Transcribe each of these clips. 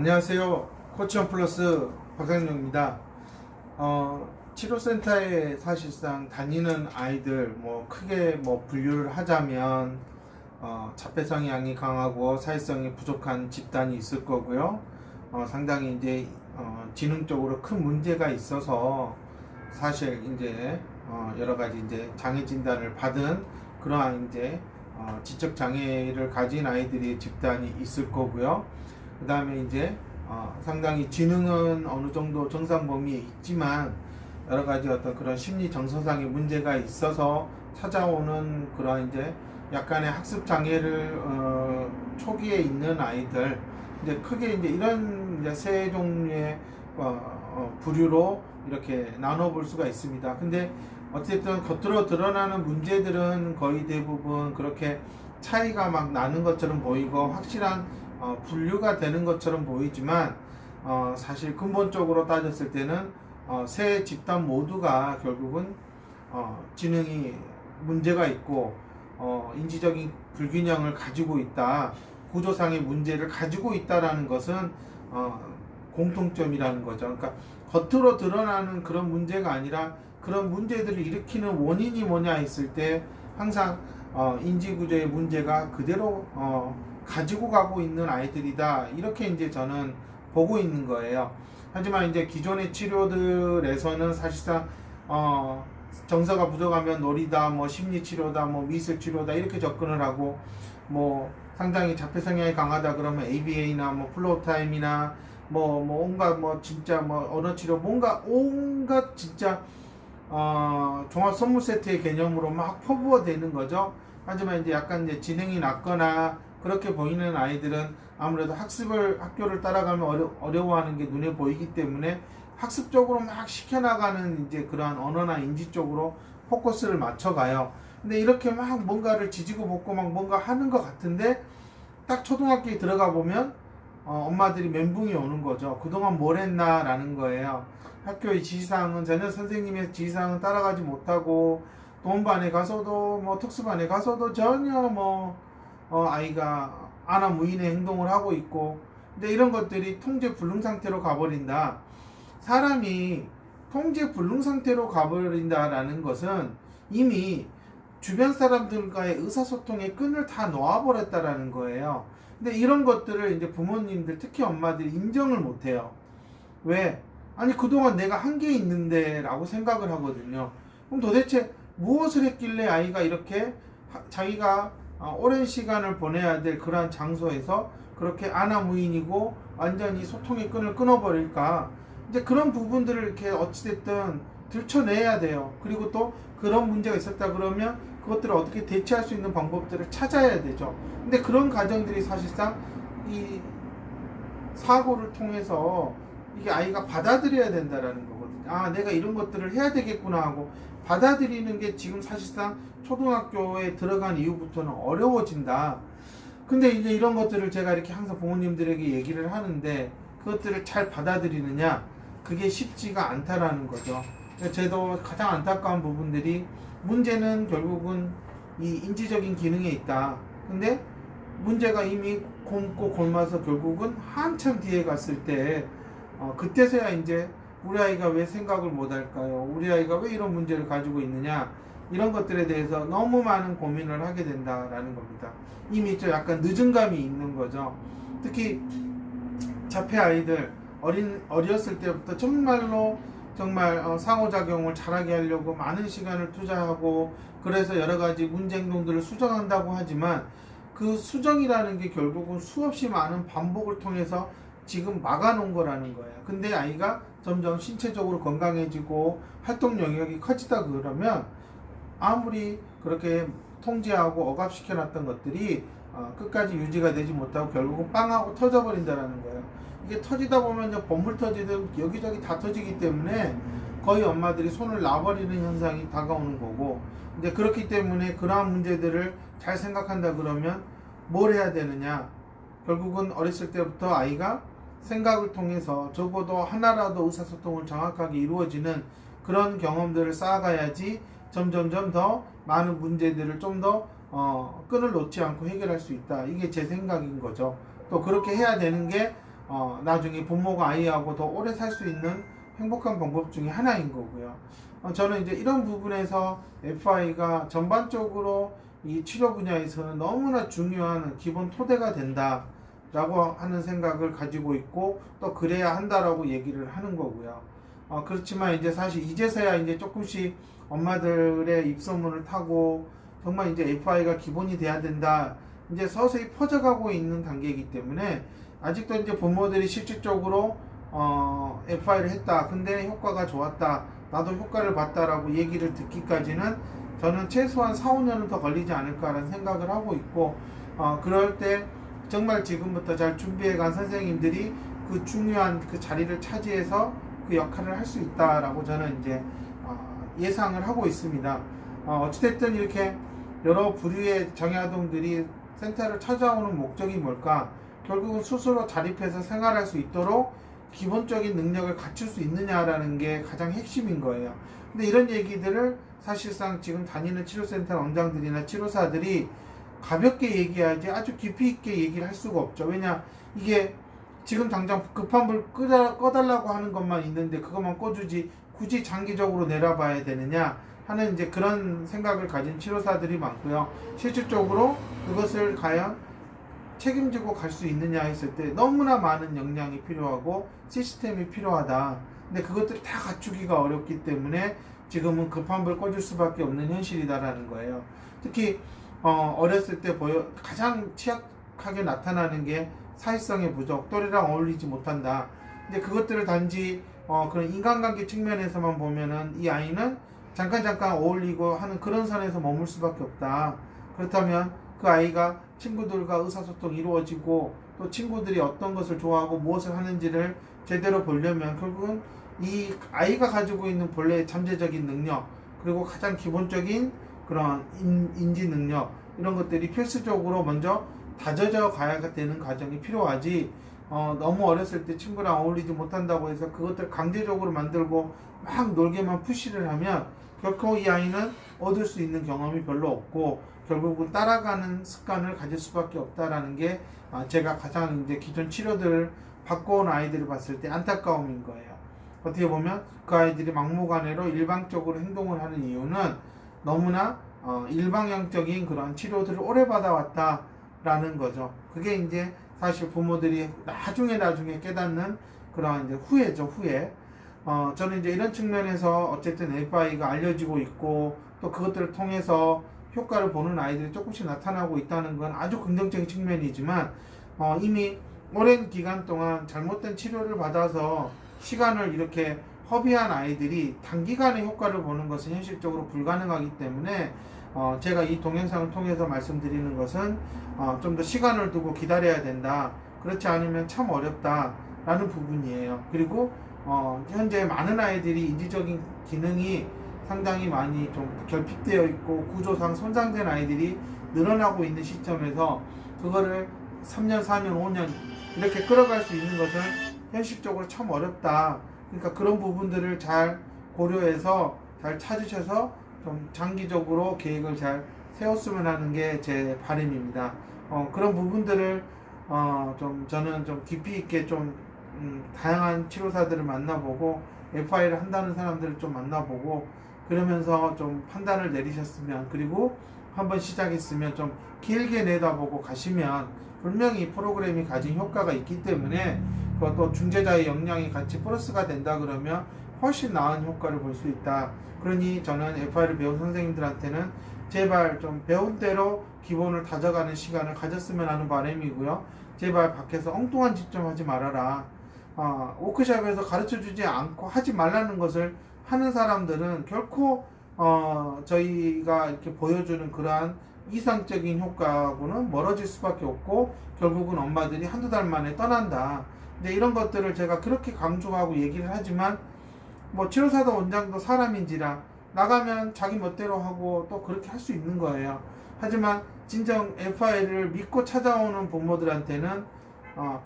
안녕하세요. 코치원 플러스 박상용입니다. 치료센터에 사실상 다니는 아이들 크게 분류를 하자면 자폐 성향이 강하고 사회성이 부족한 집단이 있을 거고요. 상당히 이제 지능적으로 큰 문제가 있어서 사실 이제 여러 가지 이제 장애 진단을 받은 그러한 이제 지적 장애를 가진 아이들이 집단이 있을 거고요. 그 다음에 이제 상당히 지능은 어느 정도 정상 범위에 있지만 여러 가지 어떤 그런 심리 정서상의 문제가 있어서 찾아오는 그런 이제 약간의 학습 장애를 초기에 있는 아이들, 이제 크게 이제 이런 이제 세 종류의 부류로 이렇게 나눠볼 수가 있습니다. 근데 어쨌든 겉으로 드러나는 문제들은 거의 대부분 그렇게 차이가 막 나는 것처럼 보이고 확실한 분류가 되는 것처럼 보이지만 사실 근본적으로 따졌을 때는 세 집단 모두가 결국은 지능이 문제가 있고 인지적인 불균형을 가지고 있다, 구조상의 문제를 가지고 있다라는 것은 공통점이라는 거죠. 그러니까 겉으로 드러나는 그런 문제가 아니라 그런 문제들을 일으키는 원인이 뭐냐 했을 때 항상 인지구조의 문제가 그대로 가지고 가고 있는 아이들이다, 이렇게 이제 저는 보고 있는 거예요. 하지만 이제 기존의 치료들에서는 사실상 정서가 부족하면 놀이다, 심리치료다, 미술치료다 이렇게 접근을 하고, 상당히 자폐 성향이 강하다 그러면 ABA나 플로타임이나 온갖 진짜 언어치료, 뭔가 온갖 진짜 종합 선물 세트의 개념으로 막 퍼부어대는 거죠. 하지만 이제 약간 이제 지능이 낮거나 그렇게 보이는 아이들은 아무래도 학교를 따라가면 어려워하는 게 눈에 보이기 때문에 학습적으로 막 시켜나가는 이제 그러한 언어나 인지 쪽으로 포커스를 맞춰가요. 근데 이렇게 막 뭔가를 지지고 볶고 막 뭔가 하는 것 같은데 딱 초등학교에 들어가 보면 엄마들이 멘붕이 오는 거죠. 그동안 뭘 했나 라는 거예요. 학교의 지시사항은 전혀 선생님의 지시사항은 따라가지 못하고, 도움반에 가서도 특수반에 가서도 전혀 아이가 안하무인의 행동을 하고 있고, 근데 이런 것들이 통제 불능 상태로 가버린다. 사람이 통제 불능 상태로 가버린다라는 것은 이미 주변 사람들과의 의사소통의 끈을 다 놓아버렸다라는 거예요. 근데 이런 것들을 이제 부모님들, 특히 엄마들이 인정을 못해요. 왜? 아니 그동안 내가 한 게 있는데 라고 생각을 하거든요. 그럼 도대체 무엇을 했길래 아이가 이렇게 자기가 오랜 시간을 보내야 될 그러한 장소에서 그렇게 안하무인이고 완전히 소통의 끈을 끊어버릴까? 이제 그런 부분들을 이렇게 어찌됐든 들춰내야 돼요. 그리고 또 그런 문제가 있었다 그러면 그것들을 어떻게 대체할 수 있는 방법들을 찾아야 되죠. 근데 그런 과정들이 사실상 이 사고를 통해서 이게 아이가 받아들여야 된다라는 거거든요. 내가 이런 것들을 해야 되겠구나 하고 받아들이는 게 지금 사실상 초등학교에 들어간 이후부터는 어려워진다. 근데 이제 이런 것들을 제가 이렇게 항상 부모님들에게 얘기를 하는데 그것들을 잘 받아들이느냐, 그게 쉽지가 않다라는 거죠. 저도 가장 안타까운 부분들이, 문제는 결국은 이 인지적인 기능에 있다. 근데 문제가 이미 곪고 곪아서 결국은 한참 뒤에 갔을 때 그때서야 이제 우리 아이가 왜 생각을 못할까요? 우리 아이가 왜 이런 문제를 가지고 있느냐? 이런 것들에 대해서 너무 많은 고민을 하게 된다라는 겁니다. 이미 좀 약간 늦은 감이 있는 거죠. 특히 자폐 아이들 어렸을 때부터 정말 상호작용을 잘하게 하려고 많은 시간을 투자하고, 그래서 여러 가지 문제 행동들을 수정한다고 하지만 그 수정이라는 게 결국은 수없이 많은 반복을 통해서 지금 막아놓은 거라는 거예요. 근데 아이가 점점 신체적으로 건강해지고 활동 영역이 커지다 그러면 아무리 그렇게 통제하고 억압시켜놨던 것들이 끝까지 유지가 되지 못하고 결국은 빵하고 터져버린다는 거예요. 이게 터지다 보면 이제 본물 터지듯 여기저기 다 터지기 때문에 거의 엄마들이 손을 놔버리는 현상이 다가오는 거고, 이제 그렇기 때문에 그러한 문제들을 잘 생각한다 그러면 뭘 해야 되느냐, 결국은 어렸을 때부터 아이가 생각을 통해서 적어도 하나라도 의사소통을 정확하게 이루어지는 그런 경험들을 쌓아가야지 점점점 더 많은 문제들을 좀 더 끈을 놓지 않고 해결할 수 있다. 이게 제 생각인 거죠. 또 그렇게 해야 되는 게 나중에 부모가 아이하고 더 오래 살 수 있는 행복한 방법 중에 하나인 거고요. 저는 이제 이런 부분에서 FI가 전반적으로 이 치료 분야에서는 너무나 중요한 기본 토대가 된다라고 하는 생각을 가지고 있고, 또 그래야 한다라고 얘기를 하는 거고요. 그렇지만 이제 사실 이제서야 이제 조금씩 엄마들의 입소문을 타고 정말 이제 FI가 기본이 돼야 된다, 이제 서서히 퍼져가고 있는 단계이기 때문에, 아직도 이제 부모들이 실질적으로 FI를 했다, 근데 효과가 좋았다, 나도 효과를 봤다라고 얘기를 듣기까지는 저는 최소한 4, 5년은 더 걸리지 않을까라는 생각을 하고 있고, 그럴 때 정말 지금부터 잘 준비해간 선생님들이 그 중요한 그 자리를 차지해서 그 역할을 할 수 있다라고 저는 이제 예상을 하고 있습니다. 어찌됐든 이렇게 여러 부류의 장애아동들이 센터를 찾아오는 목적이 뭘까? 결국은 스스로 자립해서 생활할 수 있도록 기본적인 능력을 갖출 수 있느냐라는 게 가장 핵심인 거예요. 근데 이런 얘기들을 사실상 지금 다니는 치료센터 원장들이나 치료사들이 가볍게 얘기하지 아주 깊이 있게 얘기를 할 수가 없죠. 왜냐, 이게 지금 당장 급한 불 꺼달라고 하는 것만 있는데 그것만 꺼주지 굳이 장기적으로 내려봐야 되느냐 하는 이제 그런 생각을 가진 치료사들이 많고요. 실질적으로 그것을 과연 책임지고 갈 수 있느냐 했을 때 너무나 많은 역량이 필요하고 시스템이 필요하다. 근데 그것들을 다 갖추기가 어렵기 때문에 지금은 급한 불 꺼줄 수밖에 없는 현실이다라는 거예요. 특히 어렸을 때 가장 취약하게 나타나는 게 사회성의 부족, 또래랑 어울리지 못한다. 이제 그것들을 단지 그런 인간관계 측면에서만 보면은 이 아이는 잠깐 어울리고 하는 그런 선에서 머물 수밖에 없다. 그렇다면 그 아이가 친구들과 의사소통이 이루어지고 또 친구들이 어떤 것을 좋아하고 무엇을 하는지를 제대로 보려면 결국은 이 아이가 가지고 있는 본래의 잠재적인 능력, 그리고 가장 기본적인 그런 인지 능력, 이런 것들이 필수적으로 먼저 다져져 가야 되는 과정이 필요하지, 너무 어렸을 때 친구랑 어울리지 못한다고 해서 그것들 강제적으로 만들고 막 놀게만 푸시를 하면 결코 이 아이는 얻을 수 있는 경험이 별로 없고 결국은 따라가는 습관을 가질 수밖에 없다라는 게 제가 가장 이제 기존 치료들을 받고 온 아이들을 봤을 때 안타까움인 거예요. 어떻게 보면 그 아이들이 막무가내로 일방적으로 행동을 하는 이유는 너무나 일방향적인 그런 치료들을 오래 받아왔다라는 거죠. 그게 이제 사실 부모들이 나중에 깨닫는 그런 이제 후회죠, 후회. 저는 이제 이런 측면에서 어쨌든 FI가 알려지고 있고 또 그것들을 통해서 효과를 보는 아이들이 조금씩 나타나고 있다는 건 아주 긍정적인 측면이지만, 이미 오랜 기간 동안 잘못된 치료를 받아서 시간을 이렇게 허비한 아이들이 단기간에 효과를 보는 것은 현실적으로 불가능하기 때문에 제가 이 동영상을 통해서 말씀드리는 것은 좀 더 시간을 두고 기다려야 된다. 그렇지 않으면 참 어렵다 라는 부분이에요. 그리고 현재 많은 아이들이 인지적인 기능이 상당히 많이 좀 결핍되어 있고 구조상 손상된 아이들이 늘어나고 있는 시점에서 그거를 3년, 4년, 5년 이렇게 끌어갈 수 있는 것은 현실적으로 참 어렵다. 그러니까 그런 부분들을 잘 고려해서 잘 찾으셔서 좀 장기적으로 계획을 잘 세웠으면 하는 게 제 바람입니다. 그런 부분들을 저는 좀 깊이 있게 좀 다양한 치료사들을 만나보고 FI를 한다는 사람들을 좀 만나보고 그러면서 좀 판단을 내리셨으면, 그리고 한번 시작했으면 좀 길게 내다보고 가시면 분명히 프로그램이 가진 효과가 있기 때문에 그것도 중재자의 역량이 같이 플러스가 된다 그러면 훨씬 나은 효과를 볼 수 있다. 그러니 저는 FI를 배운 선생님들한테는 제발 좀 배운 대로 기본을 다져가는 시간을 가졌으면 하는 바람이고요. 제발 밖에서 엉뚱한 짓 좀 하지 말아라. 워크숍에서 가르쳐주지 않고 하지 말라는 것을 하는 사람들은 결코 저희가 이렇게 보여주는 그러한 이상적인 효과하고는 멀어질 수밖에 없고 결국은 엄마들이 한두 달 만에 떠난다. 이제 이런 것들을 제가 그렇게 강조하고 얘기를 하지만 뭐 치료사도 원장도 사람인지라 나가면 자기 멋대로 하고 또 그렇게 할 수 있는 거예요. 하지만 진정 FI를 믿고 찾아오는 부모들한테는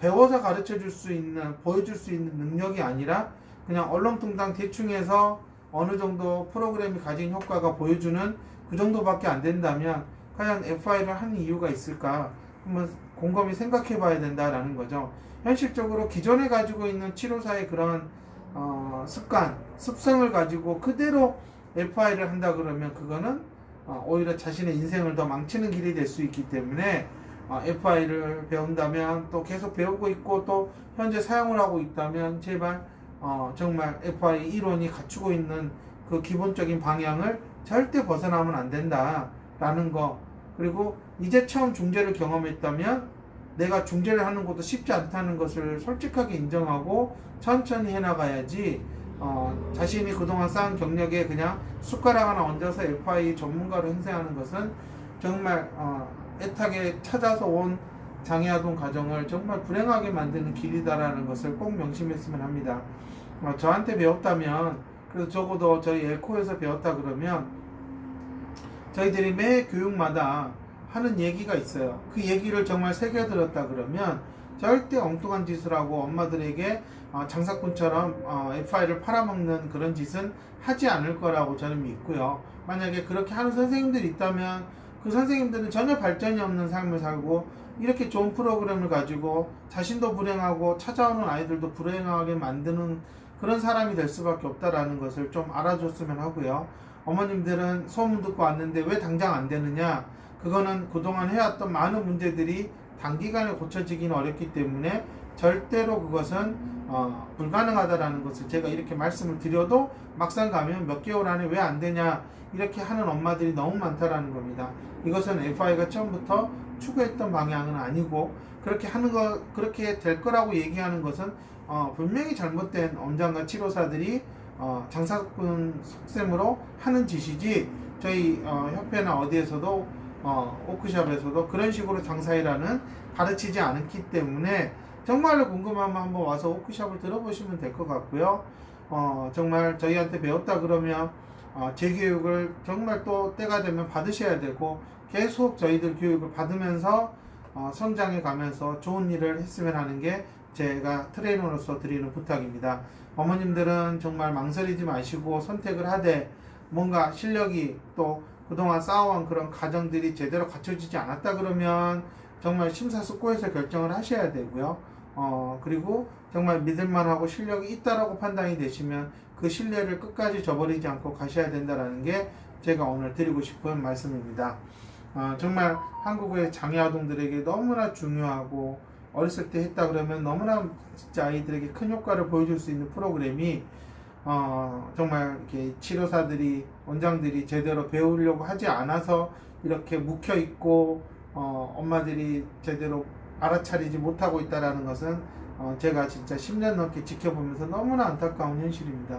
배워서 가르쳐 줄 수 있는, 보여줄 수 있는 능력이 아니라 그냥 얼렁뚱땅 대충 해서 어느 정도 프로그램이 가진 효과가 보여주는 그 정도밖에 안 된다면 과연 FI를 하는 이유가 있을까? 한번 곰곰이 생각해 봐야 된다라는 거죠. 현실적으로 기존에 가지고 있는 치료사의 그런 습관, 습성을 가지고 그대로 FI를 한다 그러면 그거는 오히려 자신의 인생을 더 망치는 길이 될 수 있기 때문에 FI를 배운다면 또 계속 배우고 있고 또 현재 사용을 하고 있다면 제발 정말 FI 이론이 갖추고 있는 그 기본적인 방향을 절대 벗어나면 안 된다라는 거. 그리고 이제 처음 중재를 경험했다면 내가 중재를 하는 것도 쉽지 않다는 것을 솔직하게 인정하고 천천히 해나가야지 자신이 그동안 쌓은 경력에 그냥 숟가락 하나 얹어서 FI 전문가로 행세하는 것은 정말 애타게 찾아서 온 장애아동 가정을 정말 불행하게 만드는 길이다라는 것을 꼭 명심했으면 합니다. 저한테 배웠다면, 그래서 적어도 저희 에코에서 배웠다 그러면 저희들이 매 교육마다 하는 얘기가 있어요. 그 얘기를 정말 새겨들었다 그러면 절대 엉뚱한 짓을 하고 엄마들에게 장사꾼처럼 FI를 팔아먹는 그런 짓은 하지 않을 거라고 저는 믿고요. 만약에 그렇게 하는 선생님들이 있다면 그 선생님들은 전혀 발전이 없는 삶을 살고 이렇게 좋은 프로그램을 가지고 자신도 불행하고 찾아오는 아이들도 불행하게 만드는 그런 사람이 될 수밖에 없다라는 것을 좀 알아줬으면 하고요. 어머님들은 소문 듣고 왔는데 왜 당장 안 되느냐? 그거는 그동안 해왔던 많은 문제들이 단기간에 고쳐지기는 어렵기 때문에 절대로 그것은 불가능하다라는 것을 제가 이렇게 말씀을 드려도 막상 가면 몇 개월 안에 왜 안 되냐 이렇게 하는 엄마들이 너무 많다라는 겁니다. 이것은 FI가 처음부터 추구했던 방향은 아니고 그렇게 될 거라고 얘기하는 것은 분명히 잘못된 원장과 치료사들이 장사꾼 속셈으로 하는 짓이지 저희 협회나 어디에서도 워크숍에서도 그런 식으로 장사일하는 가르치지 않았기 때문에 정말로 궁금하면 한번 와서 워크숍을 들어보시면 될 것 같고요. 정말 저희한테 배웠다 그러면 재교육을 정말 또 때가 되면 받으셔야 되고 계속 저희들 교육을 받으면서 성장해 가면서 좋은 일을 했으면 하는 게 제가 트레이너로서 드리는 부탁입니다. 어머님들은 정말 망설이지 마시고 선택을 하되 뭔가 실력이 또 그동안 쌓아온 그런 가정들이 제대로 갖춰지지 않았다 그러면 정말 심사숙고해서 결정을 하셔야 되고요. 그리고 정말 믿을만하고 실력이 있다라고 판단이 되시면 그 신뢰를 끝까지 저버리지 않고 가셔야 된다는 게 제가 오늘 드리고 싶은 말씀입니다. 정말 한국의 장애아동들에게 너무나 중요하고 어렸을 때 했다 그러면 너무나 진짜 아이들에게 큰 효과를 보여줄 수 있는 프로그램이 정말 이렇게 치료사들이 원장들이 제대로 배우려고 하지 않아서 이렇게 묵혀 있고 엄마들이 제대로 알아차리지 못하고 있다라는 것은 제가 진짜 10년 넘게 지켜보면서 너무나 안타까운 현실입니다.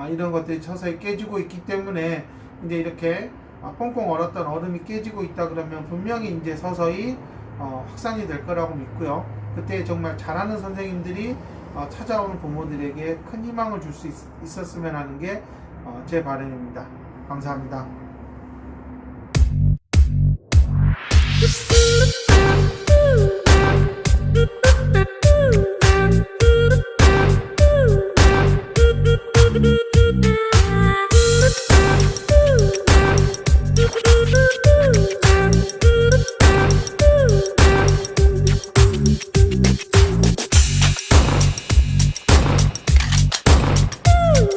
이런 것들이 서서히 깨지고 있기 때문에 이제 이렇게 꽁꽁 얼었던 얼음이 깨지고 있다 그러면 분명히 이제 서서히 확산이 될 거라고 믿고요. 그때 정말 잘하는 선생님들이 찾아오는 부모들에게 큰 희망을 줄 수 있었으면 하는 게 제 바람입니다. 감사합니다. Thank you.